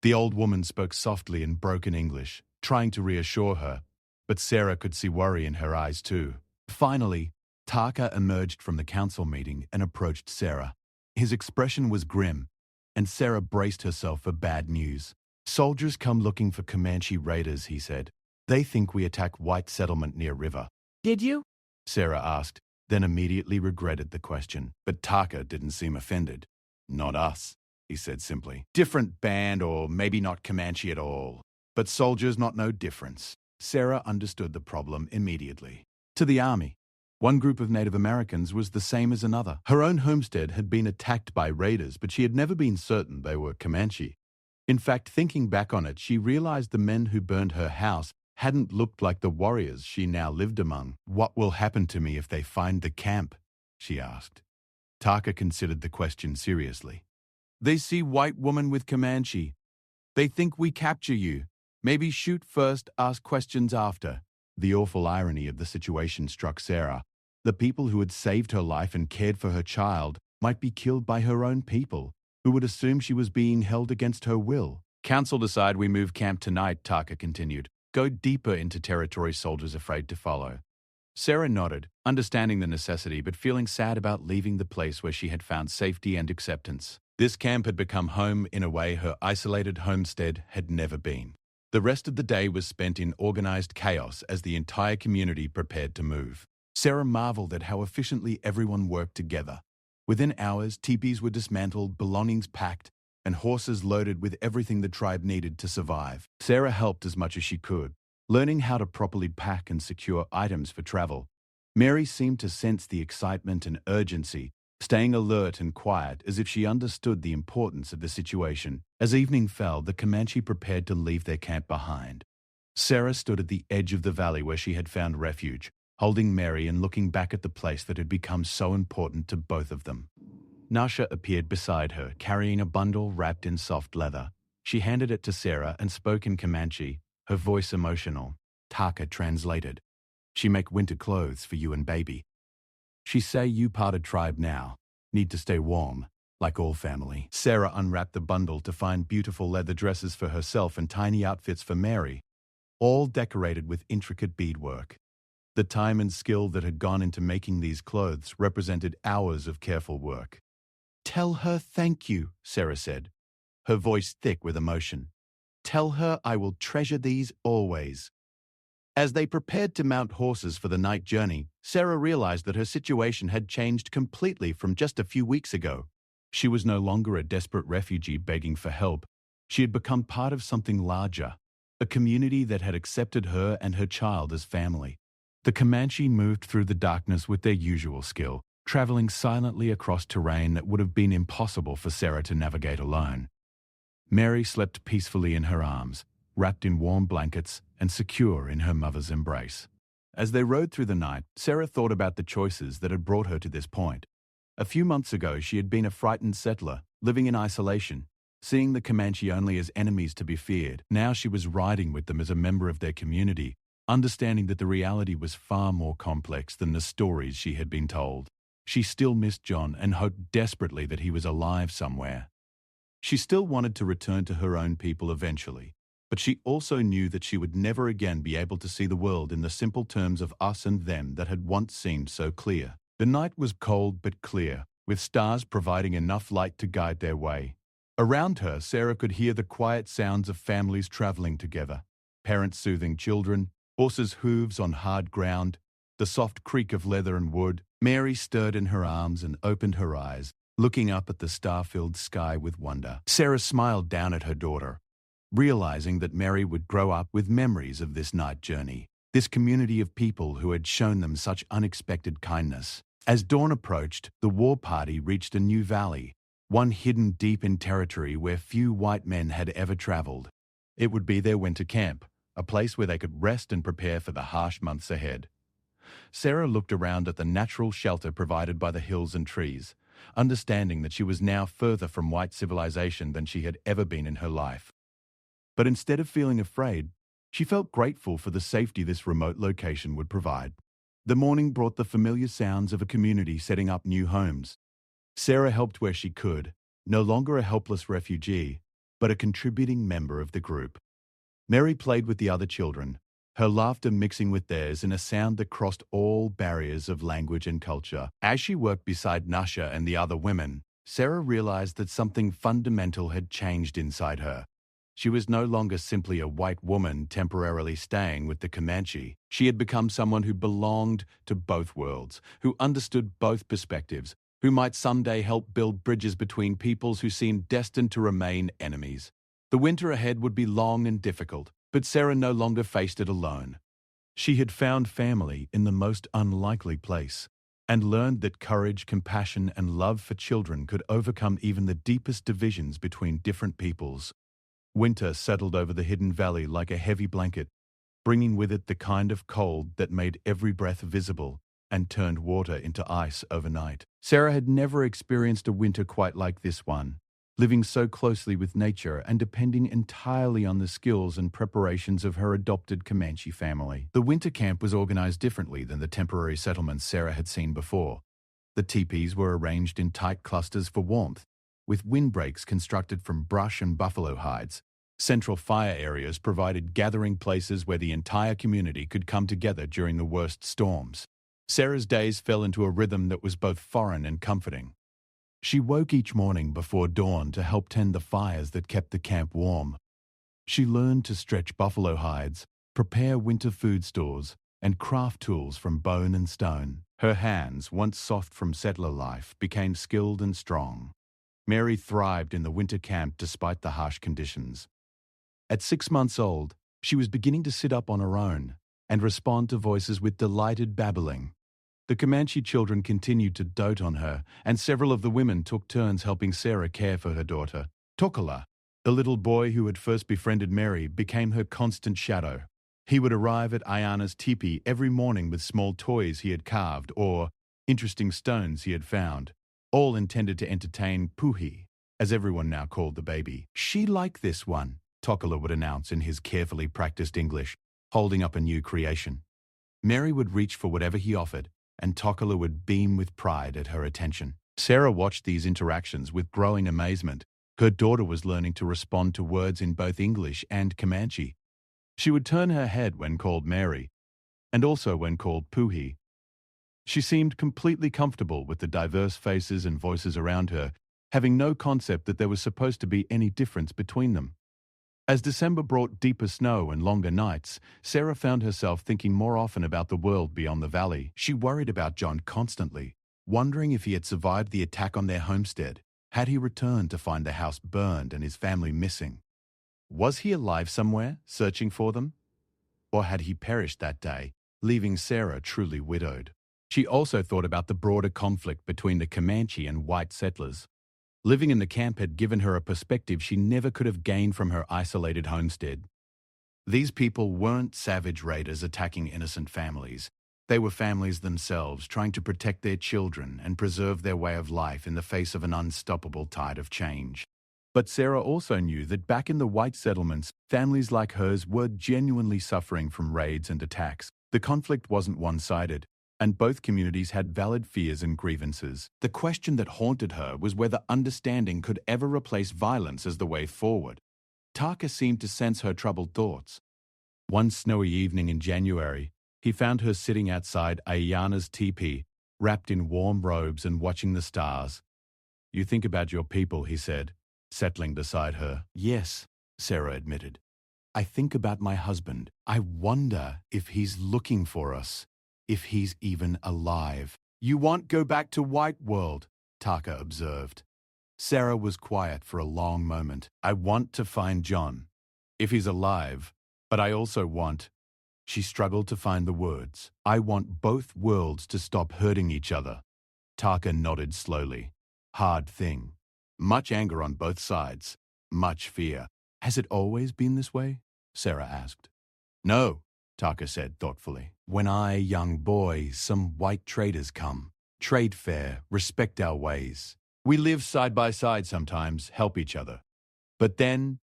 The old woman spoke softly in broken English, trying to reassure her, but Sarah could see worry in her eyes too. Finally, Taka emerged from the council meeting and approached Sarah. His expression was grim, and Sarah braced herself for bad news. "Soldiers come looking for Comanche raiders," he said. "They think we attack white settlement near river." Did you? Sarah asked, then immediately regretted the question. But Taka didn't seem offended. "Not us," he said simply. "Different band, or maybe not Comanche at all. But soldiers not no difference." Sarah understood the problem immediately. To the army, one group of Native Americans was the same as another. Her own homestead had been attacked by raiders, but she had never been certain they were Comanche. In fact, thinking back on it, she realized the men who burned her house hadn't looked like the warriors she now lived among. "What will happen to me if they find the camp?" she asked. Taka considered the question seriously. "They see white woman with Comanche. They think we capture you. Maybe shoot first, ask questions after." The awful irony of the situation struck Sarah. The people who had saved her life and cared for her child might be killed by her own people, who would assume she was being held against her will. "Council decide we move camp tonight," Taka continued. "Go deeper into territory soldiers afraid to follow." Sarah nodded, understanding the necessity but feeling sad about leaving the place where she had found safety and acceptance. This camp had become home in a way her isolated homestead had never been. The rest of the day was spent in organized chaos as the entire community prepared to move. Sarah marveled at how efficiently everyone worked together. Within hours, teepees were dismantled, belongings packed, and horses loaded with everything the tribe needed to survive. Sarah helped as much as she could, learning how to properly pack and secure items for travel. Mary seemed to sense the excitement and urgency, staying alert and quiet as if she understood the importance of the situation. As evening fell, the Comanche prepared to leave their camp behind. Sarah stood at the edge of the valley where she had found refuge, holding Mary and looking back at the place that had become so important to both of them. Nasha appeared beside her, carrying a bundle wrapped in soft leather. She handed it to Sarah and spoke in Comanche, her voice emotional. Taka translated. "She make winter clothes for you and baby. She say you part of tribe now. Need to stay warm, like all family." Sarah unwrapped the bundle to find beautiful leather dresses for herself and tiny outfits for Mary, all decorated with intricate beadwork. The time and skill that had gone into making these clothes represented hours of careful work. "Tell her thank you," Sarah said, her voice thick with emotion. "Tell her I will treasure these always." As they prepared to mount horses for the night journey, Sarah realized that her situation had changed completely from just a few weeks ago. She was no longer a desperate refugee begging for help. She had become part of something larger, a community that had accepted her and her child as family. The Comanche moved through the darkness with their usual skill, traveling silently across terrain that would have been impossible for Sarah to navigate alone. Mary slept peacefully in her arms, wrapped in warm blankets and secure in her mother's embrace. As they rode through the night, Sarah thought about the choices that had brought her to this point. A few months ago, she had been a frightened settler, living in isolation, seeing the Comanche only as enemies to be feared. Now she was riding with them as a member of their community, understanding that the reality was far more complex than the stories she had been told. She still missed John and hoped desperately that he was alive somewhere. She still wanted to return to her own people eventually, but she also knew that she would never again be able to see the world in the simple terms of us and them that had once seemed so clear. The night was cold but clear, with stars providing enough light to guide their way. Around her, Sarah could hear the quiet sounds of families traveling together, parents soothing children, horses' hooves on hard ground, the soft creak of leather and wood. Mary stirred in her arms and opened her eyes, looking up at the star-filled sky with wonder. Sarah smiled down at her daughter, realizing that Mary would grow up with memories of this night journey, this community of people who had shown them such unexpected kindness. As dawn approached, the war party reached a new valley, one hidden deep in territory where few white men had ever traveled. It would be their winter camp, a place where they could rest and prepare for the harsh months ahead. Sarah looked around at the natural shelter provided by the hills and trees, understanding that she was now further from white civilization than she had ever been in her life. But instead of feeling afraid, she felt grateful for the safety this remote location would provide. The morning brought the familiar sounds of a community setting up new homes. Sarah helped where she could, no longer a helpless refugee, but a contributing member of the group. Mary played with the other children, her laughter mixing with theirs in a sound that crossed all barriers of language and culture. As she worked beside Nasha and the other women, Sarah realized that something fundamental had changed inside her. She was no longer simply a white woman temporarily staying with the Comanche. She had become someone who belonged to both worlds, who understood both perspectives, who might someday help build bridges between peoples who seemed destined to remain enemies. The winter ahead would be long and difficult, but Sarah no longer faced it alone. She had found family in the most unlikely place, and learned that courage, compassion, and love for children could overcome even the deepest divisions between different peoples. Winter settled over the hidden valley like a heavy blanket, bringing with it the kind of cold that made every breath visible and turned water into ice overnight. Sarah had never experienced a winter quite like this one, living so closely with nature and depending entirely on the skills and preparations of her adopted Comanche family. The winter camp was organized differently than the temporary settlements Sarah had seen before. The teepees were arranged in tight clusters for warmth, with windbreaks constructed from brush and buffalo hides. Central fire areas provided gathering places where the entire community could come together during the worst storms. Sarah's days fell into a rhythm that was both foreign and comforting. She woke each morning before dawn to help tend the fires that kept the camp warm. She learned to stretch buffalo hides, prepare winter food stores, and craft tools from bone and stone. Her hands, once soft from settler life, became skilled and strong. Mary thrived in the winter camp despite the harsh conditions. At 6 months old, she was beginning to sit up on her own and respond to voices with delighted babbling. The Comanche children continued to dote on her, and several of the women took turns helping Sarah care for her daughter. Tokola, the little boy who had first befriended Mary, became her constant shadow. He would arrive at Ayana's teepee every morning with small toys he had carved or interesting stones he had found, all intended to entertain Puhi, as everyone now called the baby. "She liked this one," Tokola would announce in his carefully practiced English, holding up a new creation. Mary would reach for whatever he offered, and Tokola would beam with pride at her attention. Sarah watched these interactions with growing amazement. Her daughter was learning to respond to words in both English and Comanche. She would turn her head when called Mary, and also when called Puhi. She seemed completely comfortable with the diverse faces and voices around her, having no concept that there was supposed to be any difference between them. As December brought deeper snow and longer nights, Sarah found herself thinking more often about the world beyond the valley. She worried about John constantly, wondering if he had survived the attack on their homestead. Had he returned to find the house burned and his family missing? Was he alive somewhere, searching for them? Or had he perished that day, leaving Sarah truly widowed? She also thought about the broader conflict between the Comanche and white settlers. Living in the camp had given her a perspective she never could have gained from her isolated homestead. These people weren't savage raiders attacking innocent families. They were families themselves, trying to protect their children and preserve their way of life in the face of an unstoppable tide of change. But Sarah also knew that back in the white settlements, families like hers were genuinely suffering from raids and attacks. The conflict wasn't one-sided, and both communities had valid fears and grievances. The question that haunted her was whether understanding could ever replace violence as the way forward. Taka seemed to sense her troubled thoughts. One snowy evening in January, he found her sitting outside Ayana's teepee, wrapped in warm robes and watching the stars. "You think about your people," he said, settling beside her. "Yes," Sarah admitted. "I think about my husband. I wonder if he's looking for us. If he's even alive." You want go back to White World, Taka observed. Sarah was quiet for a long moment. I want to find John, if he's alive, but I also want... She struggled to find the words. I want both worlds to stop hurting each other. Taka nodded slowly. Hard thing. Much anger on both sides. Much fear. Has it always been this way? Sarah asked. No, Taka said thoughtfully. When I, young boy, some white traders come. Trade fair, respect our ways. We live side by side sometimes, help each other. But then,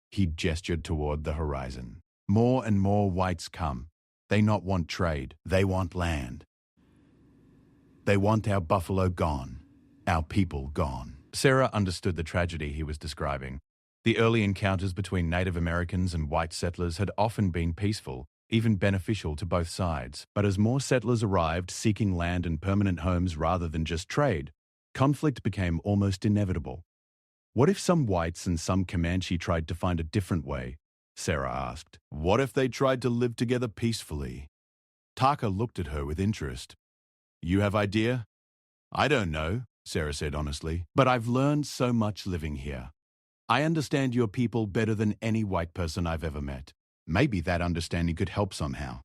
he gestured toward the horizon. More and more whites come. They not want trade, they want land. They want our buffalo gone, our people gone. Sarah understood the tragedy he was describing. The early encounters between Native Americans and white settlers had often been peaceful, even beneficial to both sides. But as more settlers arrived seeking land and permanent homes rather than just trade, conflict became almost inevitable. What if some whites and some Comanche tried to find a different way? Sarah asked. What if they tried to live together peacefully? Taka looked at her with interest. You have idea? I don't know, Sarah said honestly, but I've learned so much living here. I understand your people better than any white person I've ever met. Maybe that understanding could help somehow.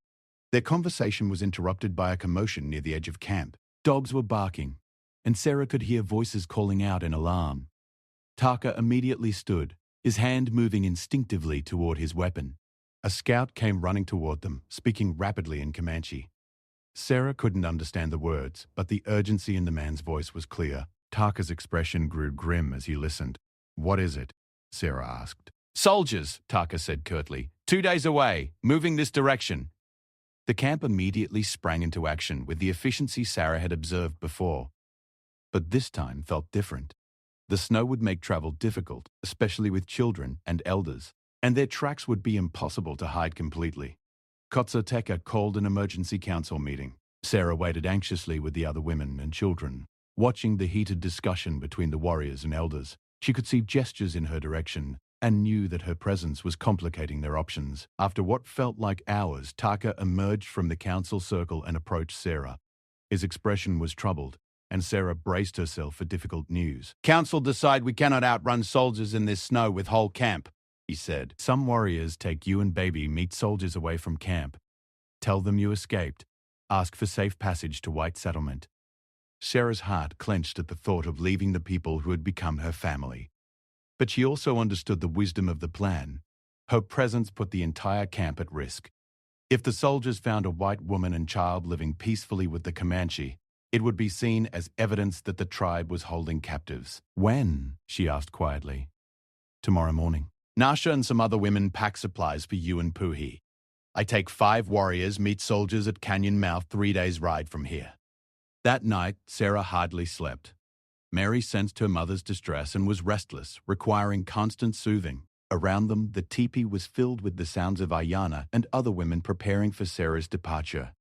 Their conversation was interrupted by a commotion near the edge of camp. Dogs were barking, and Sarah could hear voices calling out in alarm. Taka immediately stood, his hand moving instinctively toward his weapon. A scout came running toward them, speaking rapidly in Comanche. Sarah couldn't understand the words, but the urgency in the man's voice was clear. Taka's expression grew grim as he listened. What is it? Sarah asked. Soldiers, Taka said curtly. 2 days away, moving this direction. The camp immediately sprang into action with the efficiency Sarah had observed before. But this time felt different. The snow would make travel difficult, especially with children and elders, and their tracks would be impossible to hide completely. Kotsoteka called an emergency council meeting. Sarah waited anxiously with the other women and children, watching the heated discussion between the warriors and elders. She could see gestures in her direction and knew that her presence was complicating their options. After what felt like hours, Taka emerged from the council circle and approached Sarah. His expression was troubled, and Sarah braced herself for difficult news. Council decide we cannot outrun soldiers in this snow with whole camp, he said. Some warriors take you and baby meet soldiers away from camp. Tell them you escaped. Ask for safe passage to white settlement. Sarah's heart clenched at the thought of leaving the people who had become her family. But she also understood the wisdom of the plan. Her presence put the entire camp at risk. If the soldiers found a white woman and child living peacefully with the Comanche, it would be seen as evidence that the tribe was holding captives. When? She asked quietly. Tomorrow morning. Nasha and some other women pack supplies for you and Puhi. I take 5 warriors, meet soldiers at Canyon Mouth 3 days' ride from here. That night, Sarah hardly slept. Mary sensed her mother's distress and was restless, requiring constant soothing. Around them, the teepee was filled with the sounds of Ayana and other women preparing for Sarah's departure.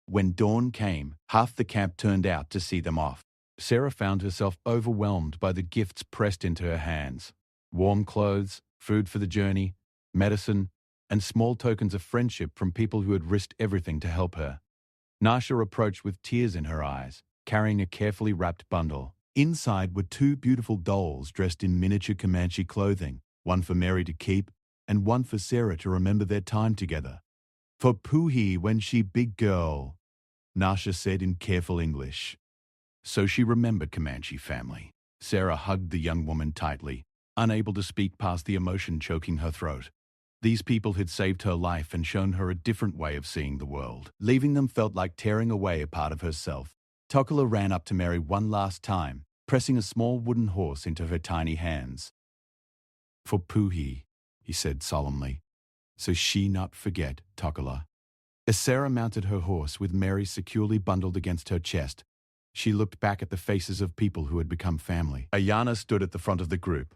When dawn came, half the camp turned out to see them off. Sarah found herself overwhelmed by the gifts pressed into her hands. Warm clothes, food for the journey, medicine, and small tokens of friendship from people who had risked everything to help her. Nasha approached with tears in her eyes, carrying a carefully wrapped bundle. Inside were 2 beautiful dolls dressed in miniature Comanche clothing, one for Mary to keep and one for Sarah to remember their time together. For Puhi when she big girl, Nasha said in careful English. So she remembered Comanche family. Sarah hugged the young woman tightly, unable to speak past the emotion choking her throat. These people had saved her life and shown her a different way of seeing the world. Leaving them felt like tearing away a part of herself. Tokola ran up to Mary one last time, pressing a small wooden horse into her tiny hands. For Puhi, he said solemnly, so she not forget, Tokola. As Sarah mounted her horse with Mary securely bundled against her chest, she looked back at the faces of people who had become family. Ayana stood at the front of the group,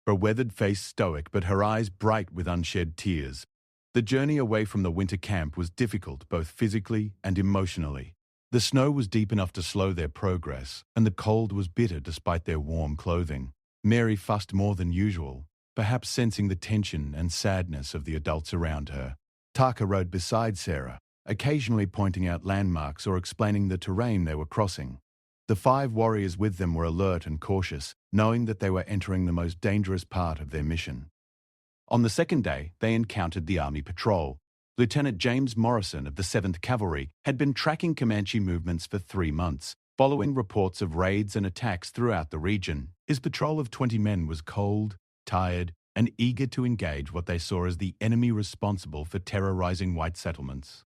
her weathered face stoic but her eyes bright with unshed tears. The journey away from the winter camp was difficult both physically and emotionally. The snow was deep enough to slow their progress, and the cold was bitter despite their warm clothing. Mary fussed more than usual, perhaps sensing the tension and sadness of the adults around her. Taka rode beside Sarah, occasionally pointing out landmarks or explaining the terrain they were crossing. The 5 warriors with them were alert and cautious, knowing that they were entering the most dangerous part of their mission. On the second day, they encountered the Army patrol. Lieutenant James Morrison of the 7th Cavalry had been tracking Comanche movements for 3 months, following reports of raids and attacks throughout the region. His patrol of 20 men was cold, tired, and eager to engage what they saw as the enemy responsible for terrorizing white settlements.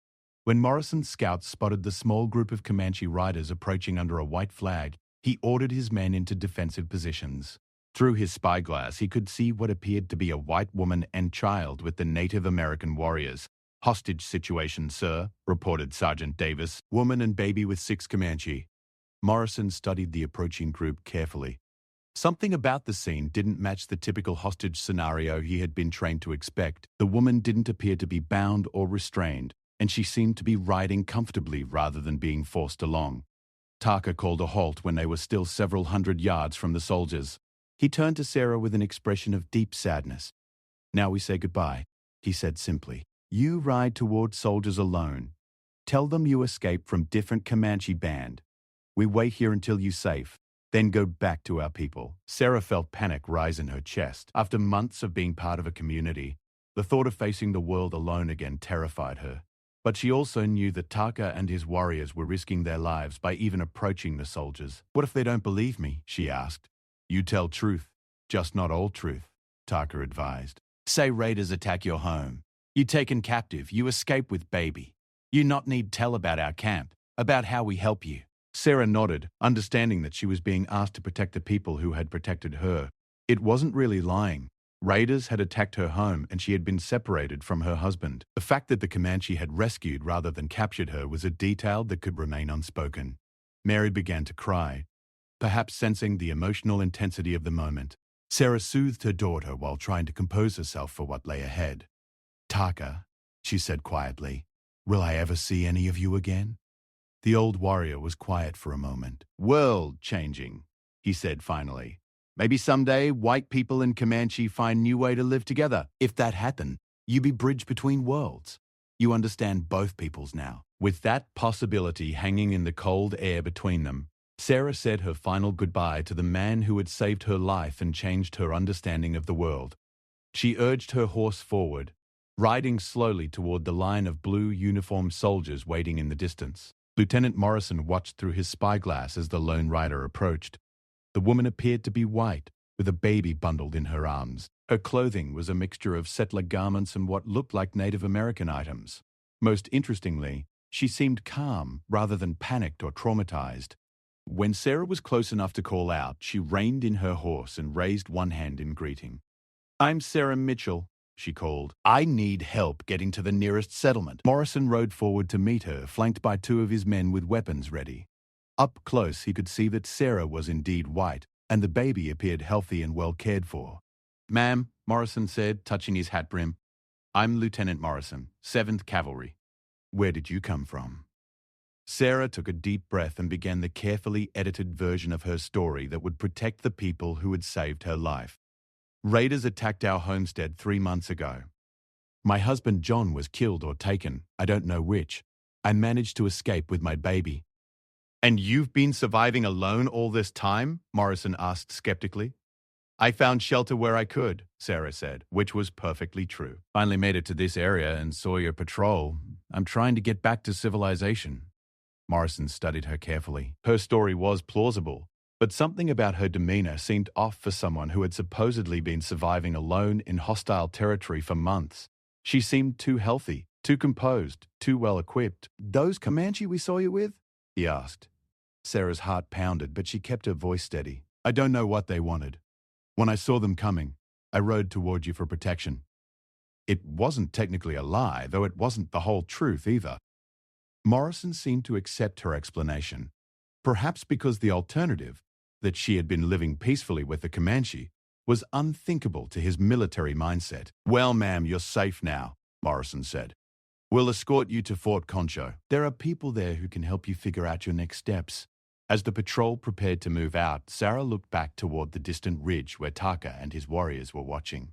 When Morrison's scouts spotted the small group of Comanche riders approaching under a white flag, he ordered his men into defensive positions. Through his spyglass, he could see what appeared to be a white woman and child with the Native American warriors. "Hostage situation, sir," reported Sergeant Davis. "Woman and baby with 6 Comanche." Morrison studied the approaching group carefully. Something about the scene didn't match the typical hostage scenario he had been trained to expect. The woman didn't appear to be bound or restrained, and she seemed to be riding comfortably rather than being forced along. Taka called a halt when they were still several hundred yards from the soldiers. He turned to Sarah with an expression of deep sadness. "Now we say goodbye," he said simply. "You ride toward soldiers alone. Tell them you escaped from different Comanche band. We wait here until you're safe, then go back to our people." Sarah felt panic rise in her chest. After months of being part of a community, the thought of facing the world alone again terrified her. But she also knew that Taka and his warriors were risking their lives by even approaching the soldiers. "What if they don't believe me?" she asked. "You tell truth, just not all truth," Taka advised. "Say raiders attack your home. You taken captive, you escape with baby. You not need tell about our camp, about how we help you." Sarah nodded, understanding that she was being asked to protect the people who had protected her. It wasn't really lying. Raiders had attacked her home and she had been separated from her husband. The fact that the Comanche had rescued rather than captured her was a detail that could remain unspoken. Mary began to cry, perhaps sensing the emotional intensity of the moment. Sarah soothed her daughter while trying to compose herself for what lay ahead. "Taka," she said quietly, "will I ever see any of you again?" The old warrior was quiet for a moment. "World-changing," he said finally. "Maybe someday white people and Comanche find new way to live together. If that happened, you be bridge between worlds. You understand both peoples now." With that possibility hanging in the cold air between them, Sarah said her final goodbye to the man who had saved her life and changed her understanding of the world. She urged her horse forward, riding slowly toward the line of blue uniformed soldiers waiting in the distance. Lieutenant Morrison watched through his spyglass as the lone rider approached. The woman appeared to be white, with a baby bundled in her arms. Her clothing was a mixture of settler garments and what looked like Native American items. Most interestingly, she seemed calm rather than panicked or traumatized. When Sarah was close enough to call out, she reined in her horse and raised one hand in greeting. "I'm Sarah Mitchell," she called. "I need help getting to the nearest settlement." Morrison rode forward to meet her, flanked by 2 of his men with weapons ready. Up close, he could see that Sarah was indeed white, and the baby appeared healthy and well cared for. "Ma'am," Morrison said, touching his hat brim, "I'm Lieutenant Morrison, 7th Cavalry. Where did you come from?" Sarah took a deep breath and began the carefully edited version of her story that would protect the people who had saved her life. "Raiders attacked our homestead 3 months ago. My husband John was killed or taken, I don't know which. I managed to escape with my baby." "And you've been surviving alone all this time?" Morrison asked skeptically. "I found shelter where I could," Sarah said, which was perfectly true. "Finally made it to this area and saw your patrol. I'm trying to get back to civilization." Morrison studied her carefully. Her story was plausible, but something about her demeanor seemed off for someone who had supposedly been surviving alone in hostile territory for months. She seemed too healthy, too composed, too well equipped. "Those Comanche we saw you with?" he asked. Sarah's heart pounded, but she kept her voice steady. "I don't know what they wanted. When I saw them coming, I rode toward you for protection." It wasn't technically a lie, though it wasn't the whole truth either. Morrison seemed to accept her explanation, perhaps because the alternative, that she had been living peacefully with the Comanche, was unthinkable to his military mindset. "Well, ma'am, you're safe now," Morrison said. "We'll escort you to Fort Concho. There are people there who can help you figure out your next steps." As the patrol prepared to move out, Sarah looked back toward the distant ridge where Taka and his warriors were watching.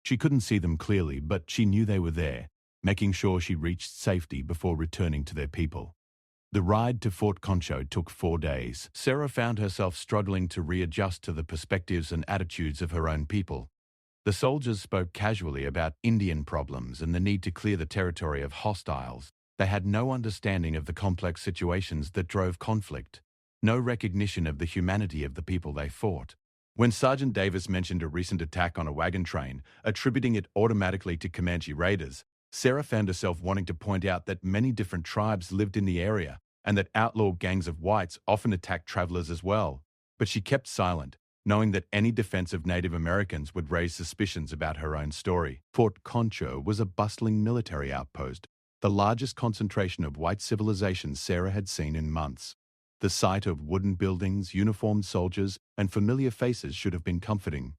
She couldn't see them clearly, but she knew they were there, making sure she reached safety before returning to their people. The ride to Fort Concho took 4 days. Sarah found herself struggling to readjust to the perspectives and attitudes of her own people. The soldiers spoke casually about Indian problems and the need to clear the territory of hostiles. They had no understanding of the complex situations that drove conflict, no recognition of the humanity of the people they fought. When Sergeant Davis mentioned a recent attack on a wagon train, attributing it automatically to Comanche raiders, Sarah found herself wanting to point out that many different tribes lived in the area and that outlaw gangs of whites often attacked travelers as well. But she kept silent, knowing that any defense of Native Americans would raise suspicions about her own story. Fort Concho was a bustling military outpost, the largest concentration of white civilization Sarah had seen in months. The sight of wooden buildings, uniformed soldiers, and familiar faces should have been comforting.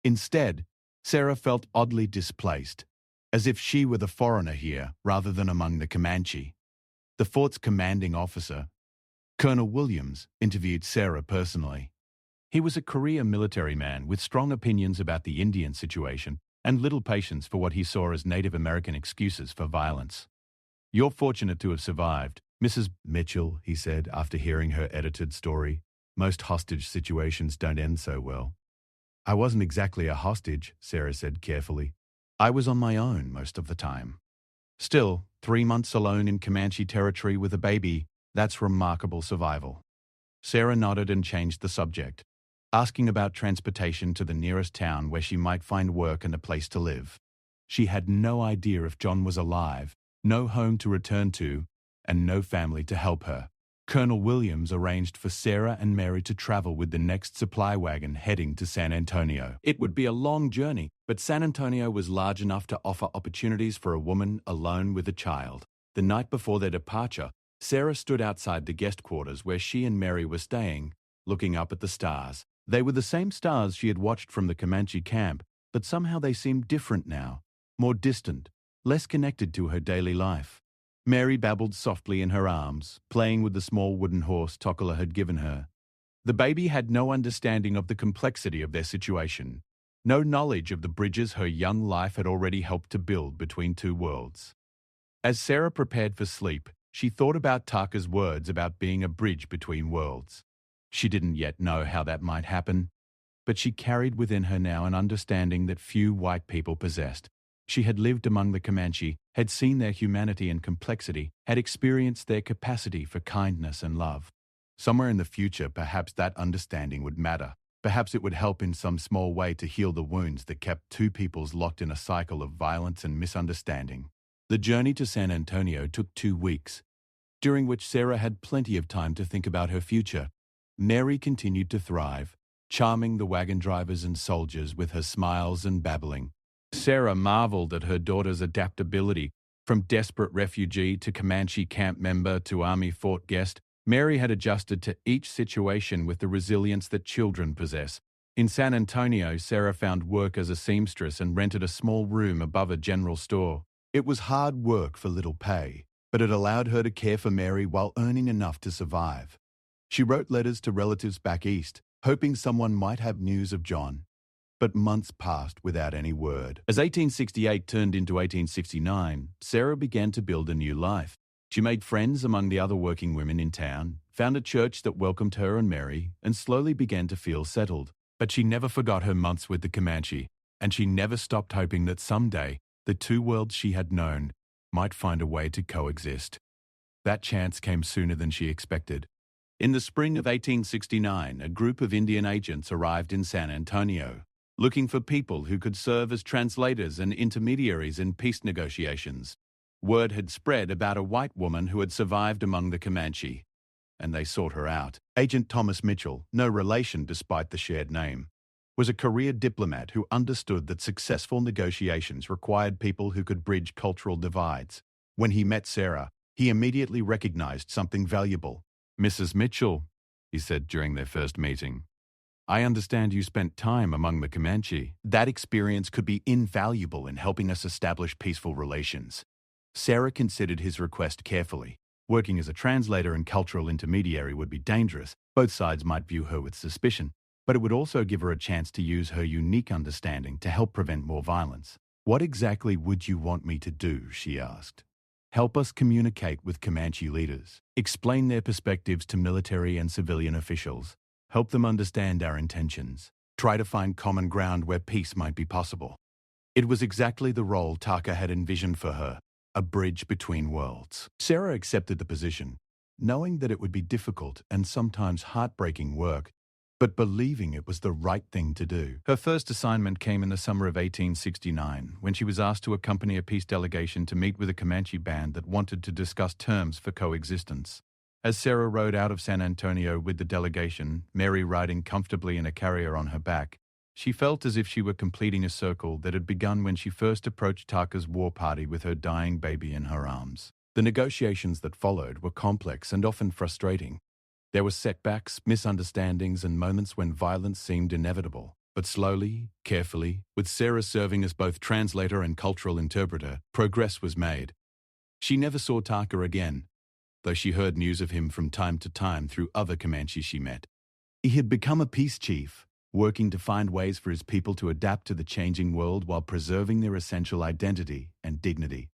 Instead, Sarah felt oddly displaced, as if she were the foreigner here rather than among the Comanche. The fort's commanding officer, Colonel Williams, interviewed Sarah personally. He was a career military man with strong opinions about the Indian situation and little patience for what he saw as Native American excuses for violence. "You're fortunate to have survived, Mrs. Mitchell," he said after hearing her edited story. "Most hostage situations don't end so well." "I wasn't exactly a hostage," Sarah said carefully. "I was on my own most of the time." Still, 3 months alone in Comanche territory with a baby, that's remarkable survival. Sarah nodded and changed the subject, asking about transportation to the nearest town where she might find work and a place to live. She had no idea if John was alive, no home to return to, and no family to help her. Colonel Williams arranged for Sarah and Mary to travel with the next supply wagon heading to San Antonio. It would be a long journey, but San Antonio was large enough to offer opportunities for a woman alone with a child. The night before their departure, Sarah stood outside the guest quarters where she and Mary were staying, looking up at the stars. They were the same stars she had watched from the Comanche camp, but somehow they seemed different now, more distant, less connected to her daily life. Mary babbled softly in her arms, playing with the small wooden horse Tokola had given her. The baby had no understanding of the complexity of their situation, no knowledge of the bridges her young life had already helped to build between two worlds. As Sarah prepared for sleep, she thought about Taka's words about being a bridge between worlds. She didn't yet know how that might happen, but she carried within her now an understanding that few white people possessed. She had lived among the Comanche, had seen their humanity and complexity, had experienced their capacity for kindness and love. Somewhere in the future, perhaps that understanding would matter. Perhaps it would help in some small way to heal the wounds that kept two peoples locked in a cycle of violence and misunderstanding. The journey to San Antonio took 2 weeks, during which Sarah had plenty of time to think about her future. Mary continued to thrive, charming the wagon drivers and soldiers with her smiles and babbling. Sarah marveled at her daughter's adaptability. From desperate refugee to Comanche camp member to Army fort guest, Mary had adjusted to each situation with the resilience that children possess. In San Antonio, Sarah found work as a seamstress and rented a small room above a general store. It was hard work for little pay, but it allowed her to care for Mary while earning enough to survive. She wrote letters to relatives back east, hoping someone might have news of John. But months passed without any word. As 1868 turned into 1869, Sarah began to build a new life. She made friends among the other working women in town, found a church that welcomed her and Mary, and slowly began to feel settled. But she never forgot her months with the Comanche, and she never stopped hoping that someday the two worlds she had known might find a way to coexist. That chance came sooner than she expected. In the spring of 1869, a group of Indian agents arrived in San Antonio, looking for people who could serve as translators and intermediaries in peace negotiations. Word had spread about a white woman who had survived among the Comanche, and they sought her out. Agent Thomas Mitchell, no relation despite the shared name, was a career diplomat who understood that successful negotiations required people who could bridge cultural divides. When he met Sarah, he immediately recognized something valuable. "Mrs. Mitchell," he said during their first meeting, "I understand you spent time among the Comanche. That experience could be invaluable in helping us establish peaceful relations." Sarah considered his request carefully. Working as a translator and cultural intermediary would be dangerous. Both sides might view her with suspicion, but it would also give her a chance to use her unique understanding to help prevent more violence. "What exactly would you want me to do?" she asked. "Help us communicate with Comanche leaders, explain their perspectives to military and civilian officials, help them understand our intentions, try to find common ground where peace might be possible." It was exactly the role Taka had envisioned for her, a bridge between worlds. Sarah accepted the position, knowing that it would be difficult and sometimes heartbreaking work, but believing it was the right thing to do. Her first assignment came in the summer of 1869, when she was asked to accompany a peace delegation to meet with a Comanche band that wanted to discuss terms for coexistence. As Sarah rode out of San Antonio with the delegation, Mary riding comfortably in a carrier on her back, she felt as if she were completing a circle that had begun when she first approached Taka's war party with her dying baby in her arms. The negotiations that followed were complex and often frustrating. There were setbacks, misunderstandings, and moments when violence seemed inevitable. But slowly, carefully, with Sarah serving as both translator and cultural interpreter, progress was made. She never saw Taka again, though she heard news of him from time to time through other Comanches she met. He had become a peace chief, working to find ways for his people to adapt to the changing world while preserving their essential identity and dignity.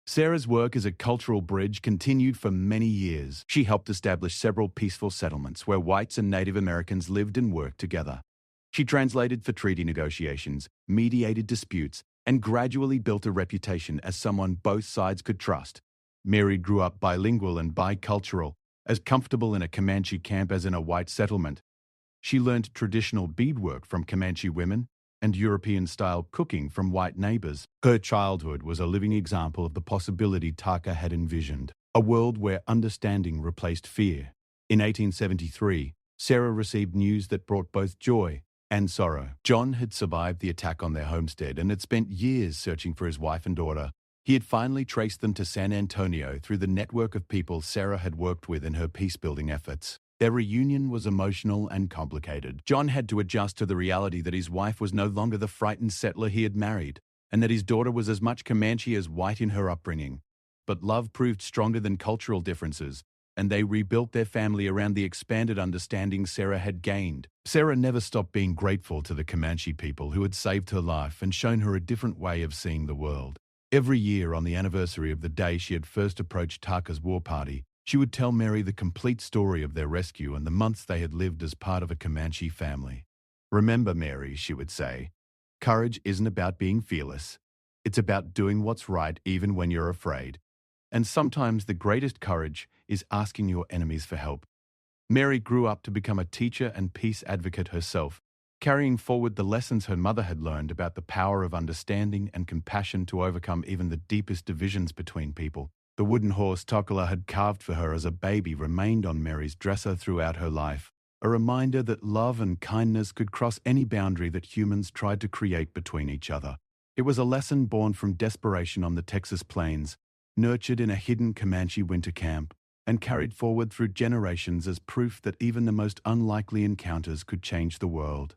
Sarah's work as a cultural bridge continued for many years. She helped establish several peaceful settlements where whites and Native Americans lived and worked together. She translated for treaty negotiations, mediated disputes, and gradually built a reputation as someone both sides could trust. Mary grew up bilingual and bicultural, as comfortable in a Comanche camp as in a white settlement. She learned traditional beadwork from Comanche women and European-style cooking from white neighbors. Her childhood was a living example of the possibility Taka had envisioned, a world where understanding replaced fear. In 1873, Sarah received news that brought both joy and sorrow. John had survived the attack on their homestead and had spent years searching for his wife and daughter. He had finally traced them to San Antonio through the network of people Sarah had worked with in her peace-building efforts. Their reunion was emotional and complicated. John had to adjust to the reality that his wife was no longer the frightened settler he had married, and that his daughter was as much Comanche as white in her upbringing. But love proved stronger than cultural differences, and they rebuilt their family around the expanded understanding Sarah had gained. Sarah never stopped being grateful to the Comanche people who had saved her life and shown her a different way of seeing the world. Every year, on the anniversary of the day she had first approached Taka's war party, she would tell Mary the complete story of their rescue and the months they had lived as part of a Comanche family. "Remember, Mary," she would say, "courage isn't about being fearless. It's about doing what's right even when you're afraid. And sometimes the greatest courage is asking your enemies for help." Mary grew up to become a teacher and peace advocate herself, carrying forward the lessons her mother had learned about the power of understanding and compassion to overcome even the deepest divisions between people. The wooden horse Tokola had carved for her as a baby remained on Mary's dresser throughout her life, a reminder that love and kindness could cross any boundary that humans tried to create between each other. It was a lesson born from desperation on the Texas plains, nurtured in a hidden Comanche winter camp, and carried forward through generations as proof that even the most unlikely encounters could change the world.